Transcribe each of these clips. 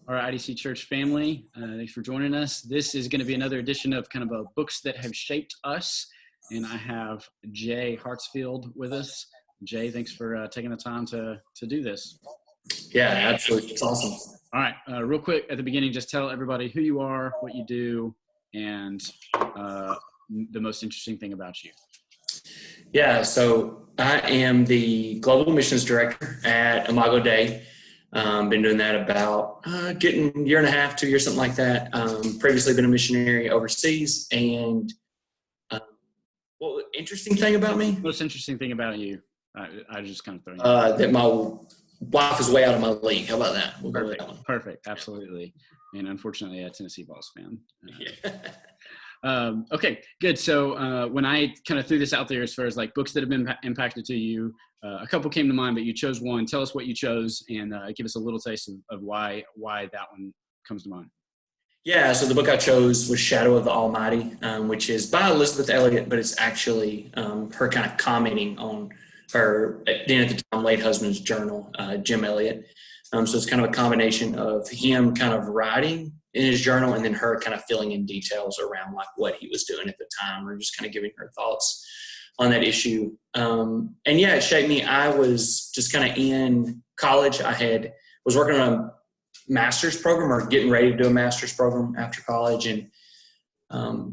our IDC Church family. Thanks for joining us. This is going to be another edition of kind of a books that have shaped us. And I have Jay Hartsfield with us. Jay, thanks for taking the time to do this. Yeah, absolutely. It's awesome. All right. Real quick at the beginning, just tell everybody who you are, what you do, and the most interesting thing about you. Yeah, so I am the Global Missions Director at Imago Dei. Been doing that about getting a year and a half, 2 years, something like that. Previously been a missionary overseas. And well, interesting thing about me? Most interesting thing about you. I just kind of throw you that my wife is way out of my league. How about that? We'll Perfect. Go with that one. Perfect. Absolutely. And unfortunately, a Tennessee Vols fan. Yeah. Okay, good. So when I kind of threw this out there as far as like books that have been impacted to you, a couple came to mind, but you chose one. Tell us what you chose and give us a little taste of why that one comes to mind. Yeah, so the book I chose was Shadow of the Almighty, which is by Elisabeth Elliot, but it's actually her kind of commenting on her, then at the time, late husband's journal, Jim Elliott. So it's kind of a combination of him kind of writing in his journal and then her kind of filling in details around like what he was doing at the time or just kind of giving her thoughts on that issue. And yeah, it shaped me. I was just kind of in college. Was working on a master's program or getting ready to do a master's program after college and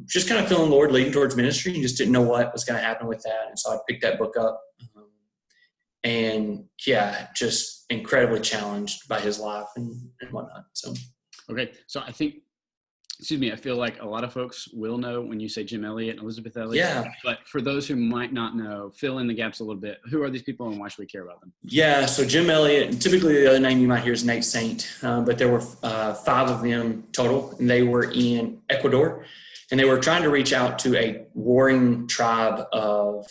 just kind of feeling the Lord leading towards ministry and just didn't know what was going to happen with that. And so I picked that book up and yeah, just incredibly challenged by his life and whatnot. So. Okay. So I feel like a lot of folks will know when you say Jim Elliott and Elisabeth Elliot. Yeah. But for those who might not know, fill in the gaps a little bit. Who are these people and why should we care about them? Yeah. So Jim Elliott, typically the other name you might hear is Nate Saint, but there were 5 of them total, and they were in Ecuador, and they were trying to reach out to a warring tribe of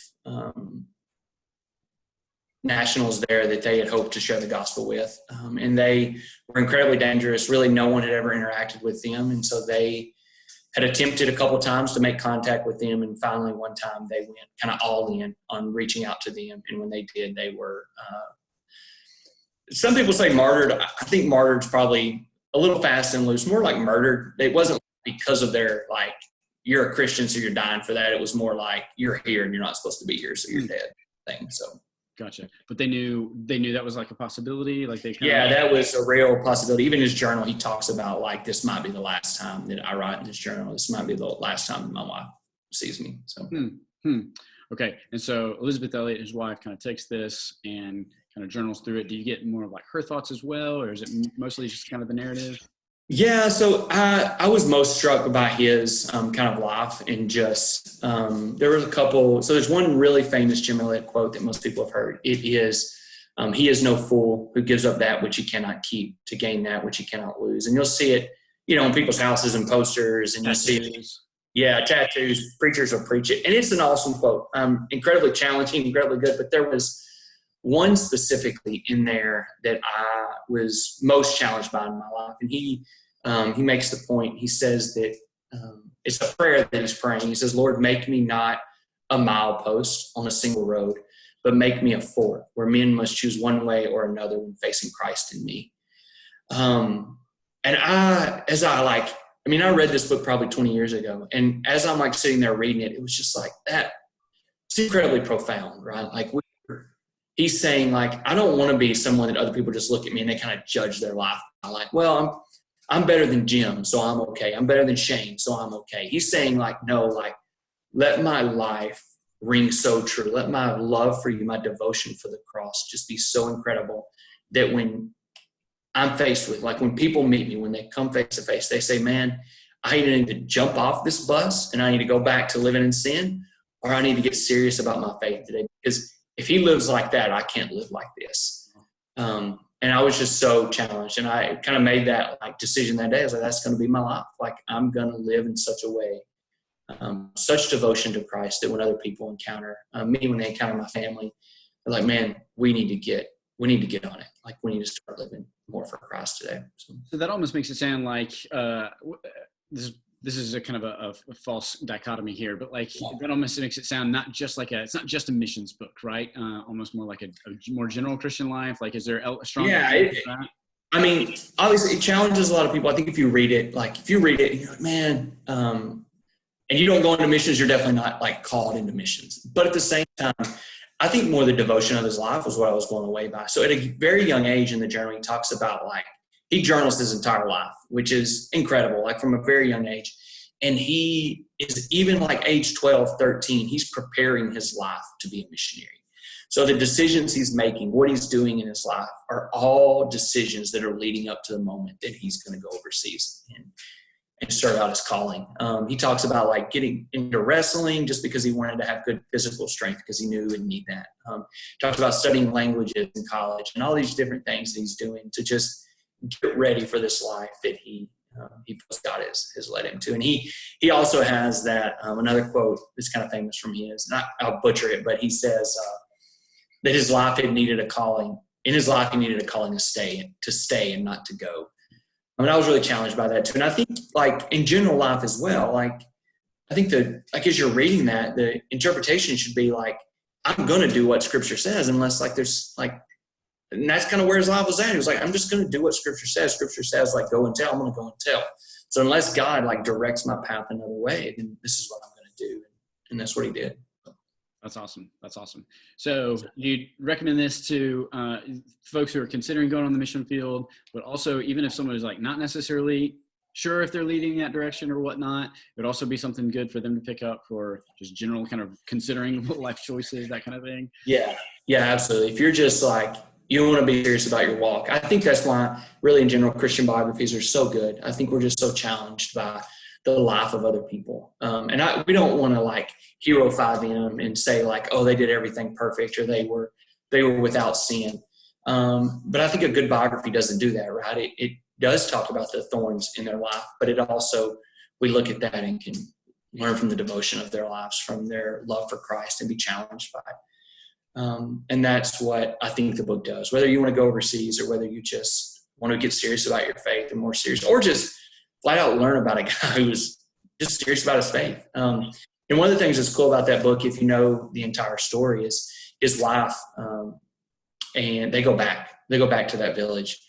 nationals there that they had hoped to share the gospel with. And they were incredibly dangerous. Really, no one had ever interacted with them. And so they had attempted a couple of times to make contact with them. And finally, one time they went kind of all in on reaching out to them. And when they did, they were, some people say martyred. I think martyred's probably a little fast and loose, more like murdered. It wasn't because of their, like, you're a Christian, so you're dying for that. It was more like you're here and you're not supposed to be here, so you're dead thing. So. Gotcha. But they knew that was like a possibility. Like that was a real possibility. Even in his journal, he talks about like, this might be the last time that I write in this journal. This might be the last time my wife sees me. So. Okay. And so Elisabeth Elliot, his wife, kind of takes this and kind of journals through it. Do you get more of like her thoughts as well? Or is it mostly just kind of the narrative? Yeah, so I was most struck by his kind of life and just there was a couple. So there's one really famous Jim Elliott quote that most people have heard. It is, he is no fool who gives up that which he cannot keep to gain that which he cannot lose. And you'll see it, in people's houses and posters, and you'll see it. Yeah, tattoos, preachers will preach it. And it's an awesome quote, incredibly challenging, incredibly good. But there was one specifically in there that I was most challenged by in my life. And he makes the point, he says that it's a prayer that he's praying. He says, Lord, make me not a milepost on a single road, but make me a fort where men must choose one way or another when facing Christ in me. And I read this book probably 20 years ago. And as I'm like sitting there reading it, it was just like that. It's incredibly profound, right? Like he's saying, like, I don't want to be someone that other people just look at me and they kind of judge their life. I'm like, well, I'm better than Jim, so I'm okay. I'm better than Shane, so I'm okay. He's saying, like, no, like, let my life ring so true. Let my love for you, my devotion for the cross just be so incredible that when I'm faced with, like, when people meet me, when they come face to face, they say, man, I either need to jump off this bus and I need to go back to living in sin, or I need to get serious about my faith today. Because if he lives like that, I can't live like this. And I was just so challenged. And I kind of made that like decision that day. I was like, that's going to be my life. Like, I'm going to live in such a way, such devotion to Christ that when other people encounter me, when they encounter my family, they're like, man, we need to get on it. Like, we need to start living more for Christ today. So that almost makes it sound like this is a kind of a false dichotomy here, but like that almost makes it sound not just like it's not just a missions book, right? Almost more like a more general Christian life. Like, is there a strong? Yeah, I mean, obviously it challenges a lot of people. I think if you read it, you're like, man, and you don't go into missions, you're definitely not like called into missions. But at the same time, I think more the devotion of his life was what I was blown away by. So at a very young age in the journal, he talks about like, he journals his entire life, which is incredible, like from a very young age. And he is even like age 12, 13, he's preparing his life to be a missionary. So the decisions he's making, what he's doing in his life are all decisions that are leading up to the moment that he's going to go overseas and start out his calling. He talks about like getting into wrestling just because he wanted to have good physical strength because he knew he would need that. Talks about studying languages in college and all these different things that he's doing to just get ready for this life that he feels God has led him to. And he also has that, another quote that's kind of famous from his, and I'll butcher it, but he says that his life had needed a calling. In his life, he needed a calling to stay and not to go. I mean, I was really challenged by that too. And I think like in general life as well, like I think as you're reading that, the interpretation should be like, I'm going to do what Scripture says, unless like there's like, and that's kind of where his life was at. He was like, I'm just going to do what Scripture says. Scripture says, like, go and tell. I'm going to go and tell. So unless God, like, directs my path another way, then this is what I'm going to do. And that's what he did. That's awesome. That's awesome. So you recommend this to folks who are considering going on the mission field, but also even if someone is, like, not necessarily sure if they're leading that direction or whatnot, it would also be something good for them to pick up for just general kind of considering life choices, that kind of thing. Yeah, absolutely. If you're just, like, you want to be serious about your walk. I think that's why really in general Christian biographies are so good. I think we're just so challenged by the life of other people. And we don't want to like heroify them and say like, oh, they did everything perfect or they were without sin. But I think a good biography doesn't do that, right? It does talk about the thorns in their life, but it also, we look at that and can learn from the devotion of their lives, from their love for Christ and be challenged by it. And that's what I think the book does, whether you want to go overseas or whether you just want to get serious about your faith and more serious, or just flat out learn about a guy who's just serious about his faith. And one of the things that's cool about that book, if you know the entire story, is his wife. And they go back to that village.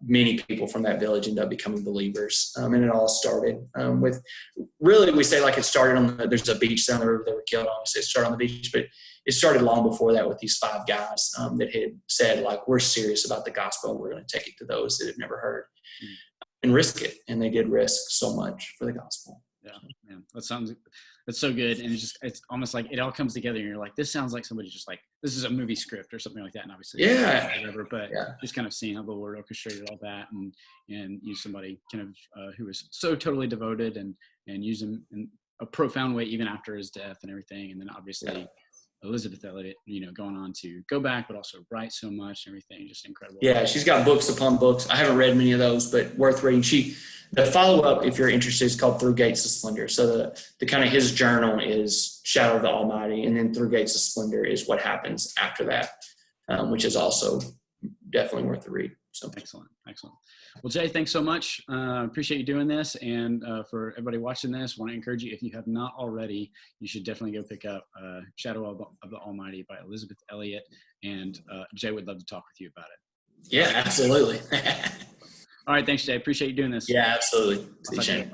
Many people from that village end up becoming believers. And it all started with, really, we say like it started there's a beach down the river they were killed on. We say it started on the beach, but it started long before that with these 5 guys that had said like, we're serious about the gospel. We're going to take it to those that have never heard and risk it. And they did risk so much for the gospel. Yeah, man, that's so good. And it's almost like it all comes together and you're like, this sounds like somebody just like, this is a movie script or something like that. And obviously, whatever, but just kind of seeing how the Lord orchestrated all that and use somebody kind of who was so totally devoted and use him in a profound way, even after his death and everything. And then obviously Elisabeth Elliot, going on to go back, but also write so much and everything, just incredible. Yeah, she's got books upon books. I haven't read many of those, but worth reading. The follow-up, if you're interested, is called Through Gates of Splendor. So the kind of his journal is Shadow of the Almighty, and then Through Gates of Splendor is what happens after that, which is also definitely worth the read. So excellent. Well, Jay, thanks so much. Appreciate you doing this. And for everybody watching this, want to encourage you, if you have not already, you should definitely go pick up Shadow of the Almighty by Elisabeth Elliot. And Jay would love to talk with you about it. Yeah, absolutely. All right. Thanks, Jay. Appreciate you doing this. Yeah, absolutely. See you, Shane.